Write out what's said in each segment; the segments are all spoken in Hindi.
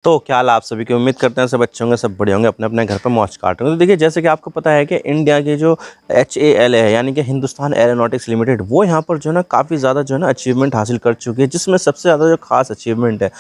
तो क्या हाल आप सभी की उम्मीद करते हैं सब अच्छे होंगे, सब बढ़िया होंगे, अपने अपने घर पर मौज काट होंगे। तो देखिए, जैसे कि आपको पता है कि इंडिया की जो HAL है यानी कि हिंदुस्तान एरोनॉटिक्स लिमिटेड, वो यहाँ पर जो है ना काफ़ी ज़्यादा जो है ना अचीवमेंट हासिल कर चुकी है। जिसमें सबसे ज़्यादा जो खास अचीवमेंट है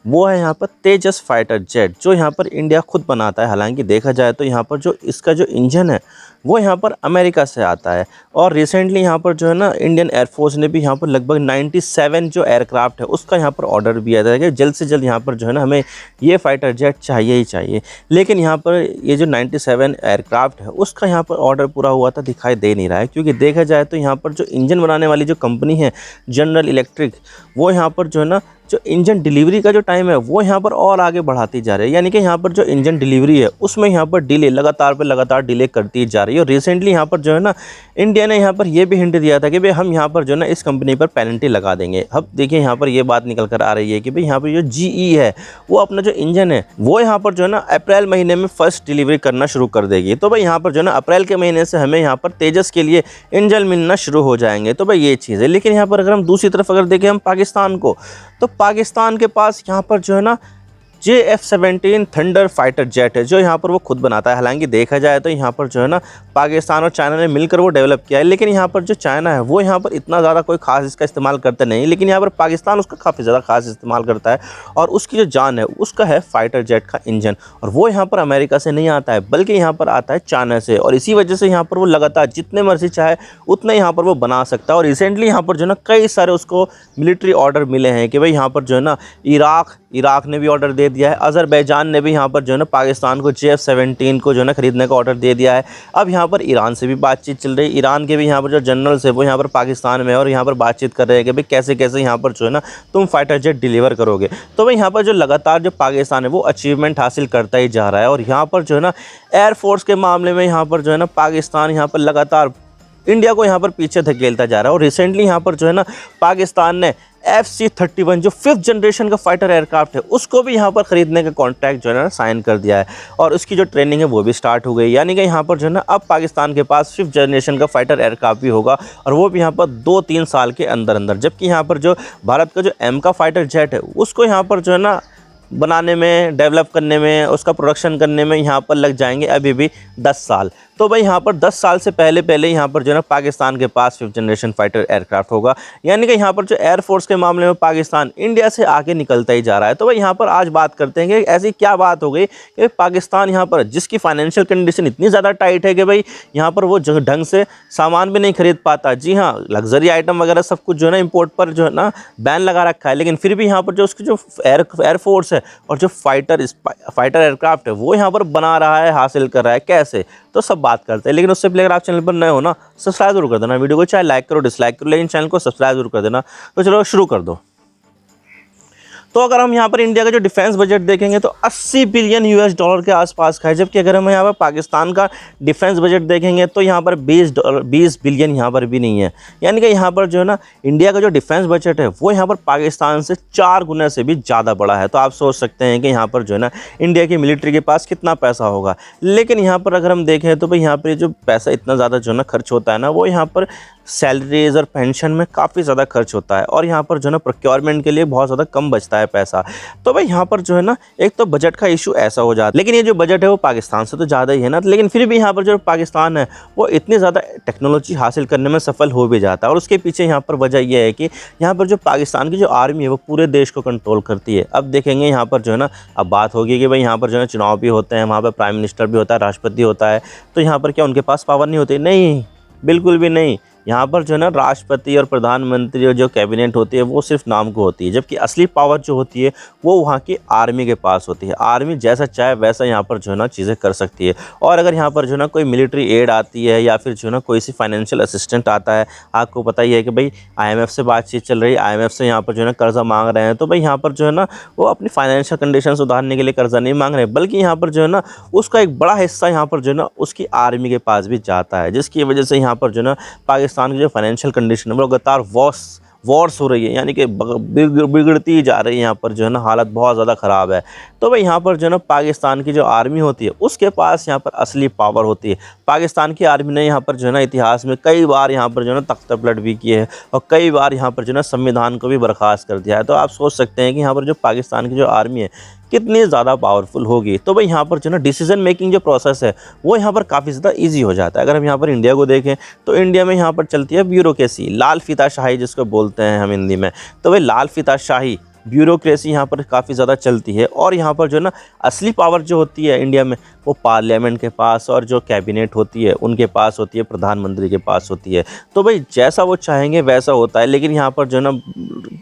वो है यहाँ पर तेजस फाइटर जेट, जो यहाँ पर इंडिया खुद बनाता है। हालांकि देखा जाए तो यहाँ पर जो इसका जो इंजन है वो यहाँ पर अमेरिका से आता है। और रिसेंटली यहाँ पर जो है ना इंडियन एयरफोर्स ने भी यहाँ पर लगभग 97 जो एयरक्राफ्ट है उसका यहाँ पर ऑर्डर भी दिया था कि जल्द से जल्द यहाँ पर जो है ना हमें ये फाइटर जेट चाहिए ही चाहिए। लेकिन यहाँ पर ये जो 97 एयरक्राफ्ट है उसका यहाँ पर ऑर्डर पूरा हुआ था दिखाई दे नहीं रहा है, क्योंकि देखा जाए तो यहाँ पर जो इंजन बनाने वाली जो कंपनी है जनरल इलेक्ट्रिक, वो यहाँ पर जो है ना जो इंजन डिलीवरी का जो टाइम है वो यहाँ पर और आगे बढ़ाती जा रही है। यानी कि यहाँ पर जो इंजन डिलीवरी है उसमें यहाँ पर डिले लगातार डिले करती जा रही है। और रिसेंटली यहाँ पर जो है ना इंडिया ने यहाँ पर ये भी हिंट दिया था कि भाई हम यहाँ पर जो है ना इस कंपनी पर पेनल्टी लगा देंगे। अब देखिए यहाँ पर ये बात निकल कर आ रही है कि भाई यहाँ पर जो GE है वो अपना जो इंजन है वो यहाँ पर जो है ना अप्रैल महीने में फर्स्ट डिलीवरी करना शुरू कर देगी। तो भाई यहाँ पर जो है ना अप्रैल के महीने से हमें यहाँ पर तेजस के लिए इंजन मिलना शुरू हो जाएंगे। तो भाई ये चीज़ है। लेकिन यहाँ पर अगर हम दूसरी तरफ अगर देखें हम पाकिस्तान को, तो पाकिस्तान के पास यहाँ पर जो है ना JF-17 थंडर फाइटर जेट है, जो यहाँ पर वो खुद बनाता है। हालांकि देखा जाए तो यहाँ पर जो है ना पाकिस्तान और चाइना ने मिलकर वो डेवलप किया है। लेकिन यहाँ पर जो चाइना है वो यहाँ पर इतना ज़्यादा कोई खास इसका इस्तेमाल करता नहीं, लेकिन यहाँ पर पाकिस्तान उसका काफ़ी ज़्यादा खास इस्तेमाल करता है। और उसकी जो जान है उसका है फाइटर जेट का इंजन। और वो यहाँ पर अमेरिका से नहीं आता है बल्कि यहाँ पर आता है चाइना से। और इसी वजह से यहाँ पर वो लगातार जितने मर्जी चाहे उतने यहाँ पर वो बना सकता है। और रिसेंटली यहाँ पर जो है ना कई सारे उसको मिलिट्री ऑर्डर मिले हैं कि भाई यहाँ पर जो है ना इराक ने भी ऑर्डर दे दिया है। अज़रबैजान ने भी यहाँ पर जो है ना पाकिस्तान को JF-17 को जो है ना खरीदने का ऑर्डर दे दिया है। अब यहाँ पर ईरान से भी बातचीत चल रही है। ईरान के भी यहाँ पर जो जनरल्स है वो यहाँ पर पाकिस्तान में और यहाँ पर बातचीत कर रहे हैं कि भाई कैसे कैसे यहाँ पर जो है ना तुम फाइटर जेट डिलीवर करोगे। तो भाई यहाँ पर जो लगातार जो पाकिस्तान है वो अचीवमेंट हासिल करता ही जा रहा है। और यहाँ पर जो है ना एयरफोर्स के मामले में यहाँ पर जो है ना पाकिस्तान यहाँ पर लगातार इंडिया को यहाँ पर पीछे धकेलता जा रहा है। और रिसेंटली यहाँ पर जो है ना पाकिस्तान ने FC-31 जो 5th जनरेशन का फाइटर एयरक्राफ्ट है उसको भी यहाँ पर ख़रीदने का कॉन्ट्रैक्ट जो है ना साइन कर दिया है। और उसकी जो ट्रेनिंग है वो भी स्टार्ट हो गई। यानी कि यहाँ पर जो है ना अब पाकिस्तान के पास 5th जनरेशन का फाइटर एयरक्राफ्ट भी होगा, और वो भी यहाँ पर 2-3 साल के अंदर अंदर। जबकि यहाँ पर जो भारत का जो M का फाइटर जेट है उसको यहाँ पर जो है ना बनाने में, डेवलप करने में, उसका प्रोडक्शन करने में यहाँ पर लग जाएंगे अभी भी 10 साल। तो भाई यहाँ पर 10 साल से पहले यहाँ पर जो है ना पाकिस्तान के पास 5th जनरेशन फाइटर एयरक्राफ्ट होगा। यानी कि यहाँ पर जो एयरफोर्स के मामले में पाकिस्तान इंडिया से आगे निकलता ही जा रहा है। तो भाई यहाँ पर आज बात करते हैं कि ऐसी क्या बात हो गई कि पाकिस्तान यहाँ पर जिसकी फाइनेंशियल कंडीशन इतनी ज़्यादा टाइट है कि भाई यहाँ पर वो ढंग से सामान भी नहीं खरीद पाता। जी हाँ, लग्जरी आइटम वगैरह सब कुछ जो है ना इम्पोर्ट पर जो है ना बैन लगा रखा है। लेकिन फिर भी यहाँ पर जो उसकी जो एयरफोर्स है और जो फाइटर एयरक्राफ्ट है वो यहाँ पर बना रहा है, हासिल कर रहा है। कैसे, तो सब बात करते हैं। लेकिन उससे पहले अगर आप चैनल पर नए हो ना, सब्सक्राइब जरूर कर देना। वीडियो को चाहे लाइक करो डिसलाइक करो, लेकिन चैनल को सब्सक्राइब जरूर कर देना। तो चलो शुरू कर दो। तो अगर हम यहाँ पर इंडिया का जो डिफेंस बजट देखेंगे तो 80 बिलियन US डॉलर के आसपास का है। जबकि अगर हम यहाँ पर पाकिस्तान का डिफेंस बजट देखेंगे तो यहाँ पर 20 बिलियन यहाँ पर भी नहीं है। यानी कि यहाँ पर जो है ना इंडिया का जो डिफेंस बजट है वो यहाँ पर पाकिस्तान से 4 गुना से भी ज़्यादा बड़ा है। तो आप सोच सकते हैं कि यहाँ पर जो है ना इंडिया की मिलिट्री के पास कितना पैसा होगा। लेकिन यहाँ पर अगर हम देखें तो भाई यहाँ पर जो पैसा इतना ज़्यादा जो है ना खर्च होता है ना, वो यहाँ पर सैलरीज और पेंशन में काफ़ी ज़्यादा खर्च होता है। और यहाँ पर जो है ना प्रोक्योरमेंट के लिए बहुत ज़्यादा कम बचता है पैसा। तो भाई यहाँ पर जो है ना एक तो बजट का इशू ऐसा हो जाता है। लेकिन ये जो बजट है वो पाकिस्तान से तो ज़्यादा ही है ना, लेकिन फिर भी यहाँ पर जो पाकिस्तान है वो इतनी ज़्यादा टेक्नोलॉजी हासिल करने में सफल हो भी जाता है। और उसके पीछे यहाँ पर वजह यह है कि यहाँ पर जो पाकिस्तान की जो आर्मी है वो पूरे देश को कंट्रोल करती है। अब देखेंगे यहाँ पर जो है ना अब बात होगी कि भाई यहाँ पर जो है चुनाव भी होते हैं, वहाँ पर प्राइम मिनिस्टर भी होता है, राष्ट्रपति होता है। तो यहाँ पर क्या उनके पास पावर नहीं होती? नहीं, बिल्कुल भी नहीं। यहाँ पर जो है ना राष्ट्रपति और प्रधानमंत्री और जो कैबिनेट होती है वो सिर्फ नाम को होती है, जबकि असली पावर जो होती है वो वहाँ की आर्मी के पास होती है। आर्मी जैसा चाहे वैसा यहाँ पर जो है ना चीज़ें कर सकती है। और अगर यहाँ पर जो है ना कोई मिलिट्री एड आती है या फिर जो है ना कोई सी फाइनेंशियल असिस्टेंट आता है, आपको पता ही है कि भाई IMF से बातचीत चल रही है, IMF से यहाँ पर जो है ना कर्जा मांग रहे हैं। तो भाई यहाँ पर जो है ना वो अपनी फाइनेंशियल कंडीशन सुधारने के लिए कर्जा नहीं मांग रहे, बल्कि यहाँ पर जो है ना उसका एक बड़ा हिस्सा यहाँ पर जो है ना उसकी आर्मी के पास भी जाता है। जिसकी वजह से यहाँ पर जो है ना पाकिस्तान की जो फाइनेंशियल कंडीशन है वो लगातार वॉर्स हो रही है, यानी कि बिगड़ती जा रही है। यहाँ पर जो है ना हालत बहुत ज़्यादा ख़राब है। तो भाई यहाँ पर जो है ना पाकिस्तान की जो आर्मी होती है उसके पास यहाँ पर असली पावर होती है। पाकिस्तान की आर्मी ने यहाँ पर जो है ना इतिहास में कई बार यहाँ पर जो है ना तख्तापलट भी किए हैं और कई बार यहाँ पर जो है ना संविधान को भी बर्खास्त कर दिया है। तो आप सोच सकते हैं कि यहाँ पर जो पाकिस्तान की जो आर्मी है कितनी ज़्यादा पावरफुल होगी। तो भाई यहाँ पर जो ना डिसीजन मेकिंग जो प्रोसेस है वो यहाँ पर काफ़ी ज़्यादा ईजी हो जाता है। अगर हम यहाँ पर इंडिया को देखें तो इंडिया में यहाँ पर चलती है ब्यूरोक्रेसी, लाल फीताशाही जिसको बोलते हैं हम हिंदी में। तो भाई लाल फीताशाही ब्यूरोक्रेसी यहाँ पर काफ़ी ज़्यादा चलती है और यहाँ पर जो ना असली पावर जो होती है इंडिया में वो पार्लियामेंट के पास और जो कैबिनेट होती है उनके पास होती है, प्रधानमंत्री के पास होती है। तो भाई जैसा वो चाहेंगे वैसा होता है, लेकिन यहाँ पर जो ना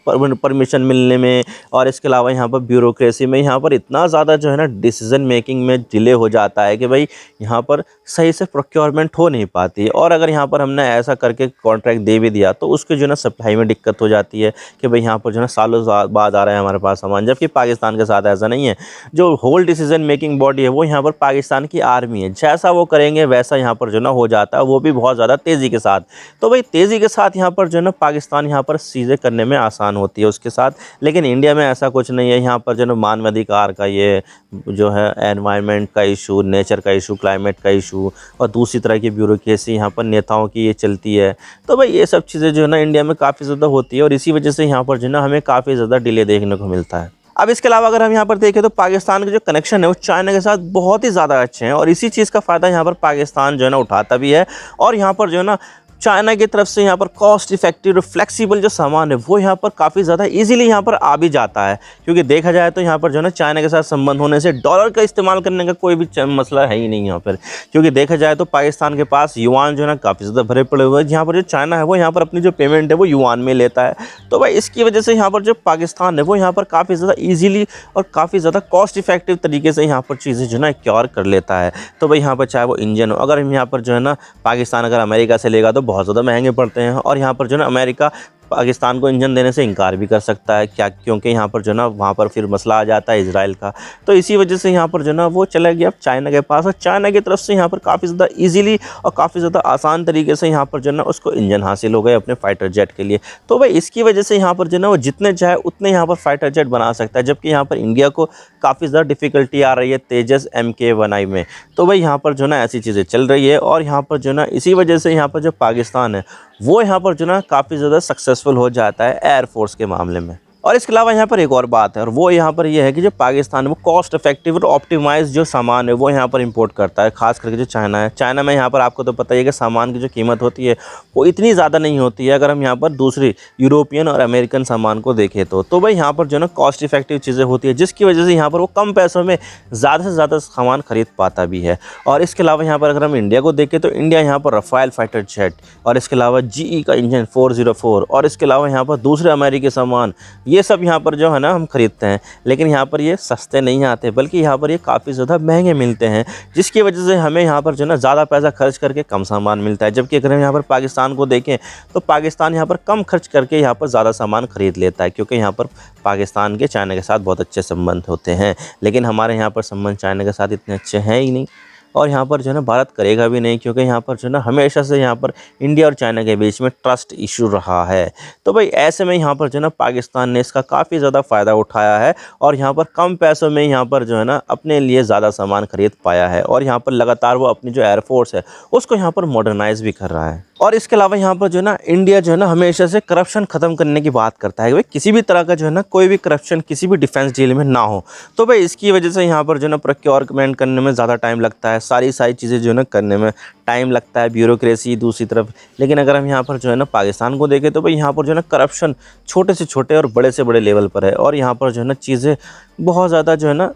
परमिशन मिलने में और इसके अलावा यहाँ पर ब्यूरोक्रेसी में यहाँ पर इतना ज़्यादा जो है ना डिसीजन मेकिंग में डिले हो जाता है कि भाई यहाँ पर सही से प्रोक्योरमेंट हो नहीं पाती। और अगर यहाँ पर हमने ऐसा करके कॉन्ट्रैक्ट दे भी दिया तो उसके जो ना सप्लाई में दिक्कत हो जाती है कि भाई यहाँ पर जो ना सालों बाद आ रहा है हमारे पास सामान, जबकि पाकिस्तान के साथ ऐसा नहीं है। जो होल डिसीजन मेकिंग बॉडी है वो यहाँ पर पाकिस्तान की आर्मी है, जैसा वो करेंगे वैसा यहाँ पर जो ना हो जाता है, वो भी बहुत ज़्यादा तेज़ी के साथ। तो भाई तेज़ी के साथ यहाँ पर जो ना पाकिस्तान यहाँ पर चीज़ें करने में आसान होती है उसके साथ, लेकिन इंडिया में ऐसा कुछ नहीं है। यहाँ पर जो ना मानवाधिकार का ये जो है एनवायरनमेंट का इशू, नेचर का इशू, क्लाइमेट का इशू और दूसरी तरह की ब्यूरोक्रेसी यहाँ पर नेताओं की ये चलती है। तो भाई ये सब चीज़ें जो है ना इंडिया में काफ़ी ज़्यादा होती है और इसी वजह से यहाँ पर जो ना हमें काफ़ी ज़्यादा डिले देखने को मिलता है। अब इसके अलावा अगर हम यहाँ पर देखें तो पाकिस्तान के जो कनेक्शन है वो चाइना के साथ बहुत ही ज़्यादा अच्छे हैं और इसी चीज़ का फ़ायदा यहाँ पर पाकिस्तान जो है ना उठाता भी है। और यहाँ पर जो है ना चाइना की तरफ से यहाँ पर कॉस्ट इफेक्टिव और फ्लेक्सिबल जो सामान है वो यहाँ पर काफ़ी ज़्यादा इजीली यहाँ पर आ भी जाता है, क्योंकि देखा जाए तो यहाँ पर जो है ना चाइना के साथ संबंध होने से डॉलर का इस्तेमाल करने का कोई भी मसला है ही नहीं यहाँ पर। क्योंकि देखा जाए तो पाकिस्तान के पास युआन जो है ना काफ़ी ज़्यादा भरे पड़े हुए हैं, जहाँ पर जो चाइना है वो यहाँ पर अपनी जो पेमेंट है वो युआन में लेता है। तो भाई इसकी वजह से यहाँ पर जो पाकिस्तान है वो यहाँ पर काफ़ी ज़्यादा ईजिली और काफ़ी ज़्यादा कॉस्ट इफेक्टिव तरीके से यहाँ पर चीज़ें जो है ना एक्योर कर लेता है। तो भाई यहाँ पर चाहे वो इंजन हो, अगर हम यहाँ पर जो है ना पाकिस्तान अगर अमेरिका से लेगा तो बहुत ज़्यादा महंगे पड़ते हैं और यहाँ पर जो ना अमेरिका पाकिस्तान को इंजन देने से इनकार भी कर सकता है, क्या क्योंकि यहाँ पर जो ना वहाँ पर फिर मसला आ जाता है इजराइल का। तो इसी वजह से यहाँ पर जो ना वो चला गया चाइना के पास और चाइना की तरफ से यहाँ पर काफ़ी ज़्यादा इजीली और काफ़ी ज़्यादा आसान तरीके से यहाँ पर जो ना उसको इंजन हासिल हो गए अपने फाइटर जेट के लिए। तो भाई इसकी वजह से यहाँ पर जो ना वो जितने चाहे उतने यहाँ पर फाइटर जेट बना सकता है, जबकि यहाँ पर इंडिया को काफ़ी ज़्यादा डिफ़िकल्टी आ रही है तेजस MK1I में। तो भाई यहाँ पर जो ना ऐसी चीज़ें चल रही है और यहाँ पर जो ना इसी वजह से यहाँ पर जो पाकिस्तान है वो यहाँ पर जो ना काफ़ी ज़्यादा सक्सेसफुल हो जाता है एयरफोर्स के मामले में। और इसके अलावा यहाँ पर एक और बात है और वो यहाँ पर ये है कि जो पाकिस्तान है वो कॉस्ट इफेक्टिव और ऑप्टिमाइज जो सामान है वो यहाँ पर इंपोर्ट करता है, खास करके जो चाइना है। चाइना में यहाँ पर आपको तो पता ही है कि सामान की जो कीमत होती है वो इतनी ज़्यादा नहीं होती है अगर हम यहाँ पर दूसरी यूरोपियन और अमेरिकन सामान को देखें तो भाई यहाँ पर जो ना कॉस्ट इफेक्टिव चीज़ें होती है, जिसकी वजह से यहाँ पर वो कम पैसों में ज़्यादा से ज़्यादा सामान खरीद पाता भी है। और इसके अलावा यहाँ पर अगर हम इंडिया को देखें तो इंडिया यहाँ पर रफ़ाल फाइटर जेट और इसके अलावा GE का इंजन 404 और इसके अलावा यहाँ पर दूसरे अमेरिकी सामान ये सब यहाँ पर जो है ना हम खरीदते हैं, लेकिन यहाँ पर ये सस्ते नहीं आते बल्कि यहाँ पर ये काफ़ी ज़्यादा महंगे मिलते हैं, जिसकी वजह से हमें यहाँ पर जो ना ज़्यादा पैसा खर्च करके कम सामान मिलता है। जबकि अगर हम यहाँ पर पाकिस्तान को देखें तो पाकिस्तान यहाँ पर कम खर्च करके यहाँ पर ज़्यादा सामान खरीद लेता है, क्योंकि यहाँ पर पाकिस्तान के चाइना के साथ बहुत अच्छे संबंध होते हैं। लेकिन हमारे यहाँ पर संबंध चाइना के साथ इतने अच्छे हैं ही नहीं और यहाँ पर जो है ना भारत करेगा भी नहीं, क्योंकि यहाँ पर जो है ना हमेशा से यहाँ पर इंडिया और चाइना के बीच में ट्रस्ट इशू रहा है। तो भाई ऐसे में यहाँ पर जो है ना पाकिस्तान ने इसका काफ़ी ज़्यादा फ़ायदा उठाया है और यहाँ पर कम पैसों में यहाँ पर जो है ना अपने लिए ज़्यादा सामान खरीद पाया है और यहाँ पर लगातार वो अपनी जो एयरफोर्स है उसको यहाँ पर मॉडर्नाइज़ भी कर रहा है। और इसके अलावा यहाँ पर जो है ना इंडिया जो है ना हमेशा से करप्शन ख़त्म करने की बात करता है कि भाई किसी भी तरह का जो है ना कोई भी करप्शन किसी भी डिफेंस डील में ना हो। तो भाई इसकी वजह से यहाँ पर जो है ना प्रोक्योरमेंट करने में ज़्यादा टाइम लगता है, सारी चीज़ें जो है ना करने में टाइम लगता है, ब्यूरोक्रेसी दूसरी तरफ। लेकिन अगर हम यहाँ पर जो है ना पाकिस्तान को देखें तो भाई यहाँ पर जो है ना करप्शन छोटे से छोटे और बड़े से बड़े लेवल पर है और यहाँ पर जो है ना चीज़ें बहुत ज़्यादा जो है ना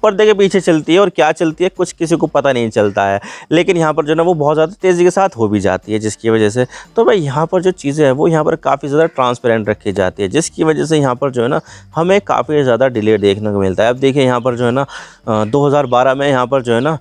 पर्दे के पीछे चलती है और क्या चलती है कुछ किसी को पता नहीं चलता है, लेकिन यहाँ पर जो है ना वो बहुत ज़्यादा तेज़ी के साथ हो भी जाती है, जिसकी वजह से तो भाई यहाँ पर जो चीज़ें हैं वो यहाँ पर काफ़ी ज़्यादा ट्रांसपेरेंट रखी जाती है, जिसकी वजह से यहाँ पर जो है ना हमें काफ़ी ज़्यादा डिले देखने को मिलता है। अब देखिए यहाँ पर जो है ना 2012 में यहाँ पर जो है ना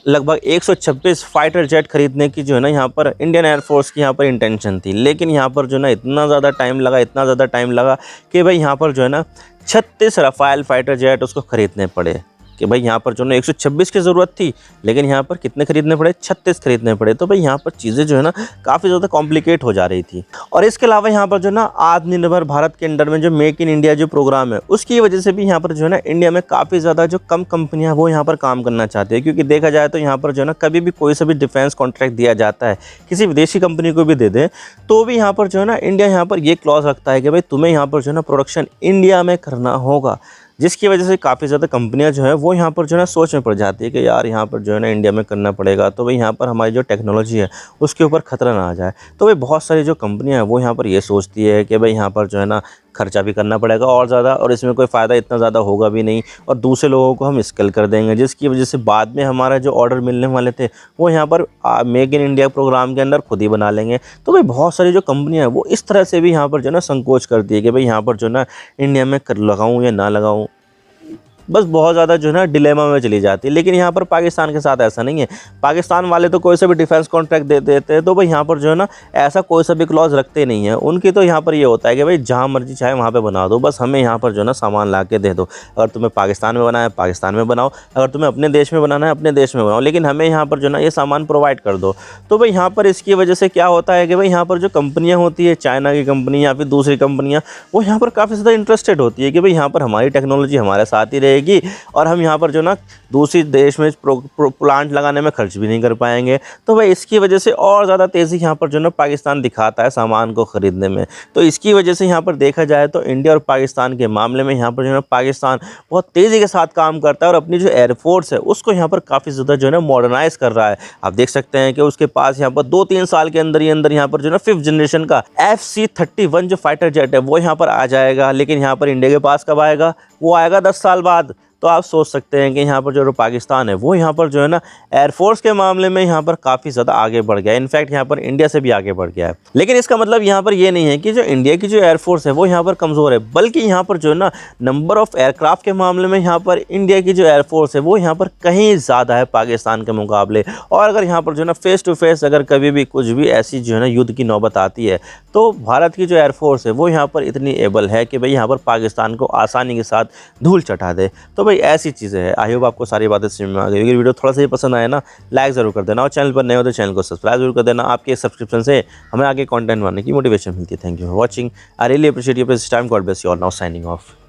लगभग 126 फाइटर जेट खरीदने की जो है ना यहाँ पर इंडियन एयरफोर्स की यहाँ पर इंटेंशन थी, लेकिन यहाँ पर जो है ना इतना ज़्यादा टाइम लगा कि भाई यहाँ पर जो है ना 36 रफ़ाल फाइटर जेट उसको खरीदने पड़े कि भाई यहाँ पर जो है 126 की ज़रूरत थी, लेकिन यहाँ पर कितने खरीदने पड़े, 36 खरीदने पड़े। तो भाई यहाँ पर चीज़ें जो है ना काफ़ी ज़्यादा कॉम्प्लिकेट हो जा रही थी। और इसके अलावा यहाँ पर जो है ना आत्मनिर्भर भारत के अंडर में जो मेक इन इंडिया जो प्रोग्राम है उसकी वजह से भी यहाँ पर जो है ना इंडिया में काफ़ी ज़्यादा जो कम कंपनियाँ वो यहाँ पर काम करना चाहती है, क्योंकि देखा जाए तो यहाँ पर जो है ना कभी भी कोई सा भी डिफेंस कॉन्ट्रैक्ट दिया जाता है किसी विदेशी कंपनी को भी दे दें तो भी यहाँ पर जो है ना इंडिया यहाँ पर ये क्लॉज रखता है कि भाई तुम्हें यहाँ पर जो है ना प्रोडक्शन इंडिया में करना होगा, जिसकी वजह से काफ़ी ज़्यादा कंपनियां जो है वो यहाँ पर जो है सोच में पड़ जाती है कि यार यहाँ पर जो है ना इंडिया में करना पड़ेगा, तो भाई यहाँ पर हमारी जो टेक्नोलॉजी है उसके ऊपर खतरा ना आ जाए। तो भाई बहुत सारी जो कंपनियां हैं वो यहाँ पर ये सोचती है कि भाई यहाँ पर जो है ना खर्चा भी करना पड़ेगा और ज़्यादा, और इसमें कोई फ़ायदा इतना ज़्यादा होगा भी नहीं, और दूसरे लोगों को हम स्किल कर देंगे, जिसकी वजह से बाद में हमारा जो ऑर्डर मिलने वाले थे वो यहाँ पर मेक इन इंडिया प्रोग्राम के अंदर खुद ही बना लेंगे। तो भाई बहुत सारी जो कंपनियां हैं वो इस तरह से भी यहाँ पर जो है ना संकोच करती है कि भाई यहाँ पर जो है ना इंडिया में कर लगाऊँ या ना लगाऊँ, बस बहुत ज़्यादा जो है ना डिलेमा में चली जाती है। लेकिन यहाँ पर पाकिस्तान के साथ ऐसा नहीं है। पाकिस्तान वाले तो कोई सा भी डिफेंस कॉन्ट्रैक्ट दे देते हैं, तो भाई यहाँ पर जो है ना ऐसा कोई सा भी क्लॉज रखते नहीं है। उनकी तो यहाँ पर ये होता है कि भाई जहाँ मर्जी चाहे वहाँ पे बना दो, बस हमें यहाँ पर जो है ना सामान ला के दे दो। अगर तुम्हें पाकिस्तान में बनाना है पाकिस्तान में बनाओ, अगर तुम्हें अपने देश में बनाना है अपने देश में बनाओ, लेकिन हमें यहाँ पर जो है ना ये सामान प्रोवाइड कर दो। तो भाई यहाँ पर इसकी वजह से क्या होता है कि भाई यहाँ पर जो कंपनियाँ होती है, चाइना की कंपनी या फिर दूसरी कंपनियाँ, वो यहाँ पर काफ़ी ज़्यादा इंटरेस्टेड होती है कि भाई यहाँ पर हमारी टेक्नोलॉजी हमारे साथ ही रहेगी और हम यहाँ पर जो ना दूसरी देश में प्लांट लगाने में खर्च भी नहीं कर पाएंगे। तो भाई इसकी वजह से और ज़्यादा तेज़ी यहाँ पर जो ना पाकिस्तान दिखाता है सामान को ख़रीदने में। तो इसकी वजह से यहाँ पर देखा जाए तो इंडिया और पाकिस्तान के मामले में यहाँ पर जो है पाकिस्तान बहुत तेज़ी के साथ काम करता है और अपनी जो एयरफोर्स है उसको यहाँ पर काफ़ी ज़्यादा जो है ना मॉडर्नाइज़ कर रहा है। आप देख सकते हैं कि उसके पास यहाँ पर 2-3 साल के अंदर ही अंदर यहाँ पर जो है ना 5th जनरेशन का FC-31 जो फाइटर जेट है वो यहाँ पर आ जाएगा। लेकिन यहाँ पर इंडिया के पास कब आएगा? वो आएगा 10 साल बाद। तो आप सोच सकते हैं कि यहाँ पर जो पाकिस्तान है वो यहाँ पर जो है ना एयरफोर्स के मामले में यहाँ पर काफ़ी ज़्यादा आगे बढ़ गया है। इनफैक्ट यहाँ पर इंडिया से भी आगे बढ़ गया है। लेकिन इसका मतलब यहाँ पर ये नहीं है कि जो इंडिया की जो एयरफोर्स है वो यहाँ पर कमज़ोर है, बल्कि यहाँ पर जो है ना नंबर ऑफ़ एयरक्राफ्ट के मामले में यहाँ पर इंडिया की जो एयरफोर्स है वो यहाँ पर कहीं ज़्यादा है पाकिस्तान के मुकाबले। और अगर यहाँ पर जो है ना फेस टू फेस अगर कभी भी कुछ भी ऐसी जो है ना युद्ध की नौबत आती है तो भारत की जो एयरफोर्स है वो यहाँ पर इतनी एबल है कि भाई यहाँ पर पाकिस्तान को आसानी के साथ धूल चटा दे। तो भाई ऐसी चीज़ें हैं। आई होप आपको सारी बातें समझ में आ गई। अगर वीडियो थोड़ा सा ही पसंद आए ना लाइक ज़रूर कर देना, और चैनल पर नए हो तो चैनल को सब्सक्राइब जरूर कर देना। आपके सब्सक्रिप्शन से हमें आगे कंटेंट बनाने की मोटिवेशन मिलती है। Thank you for watching. I really appreciate your time. God bless you all. Now signing off.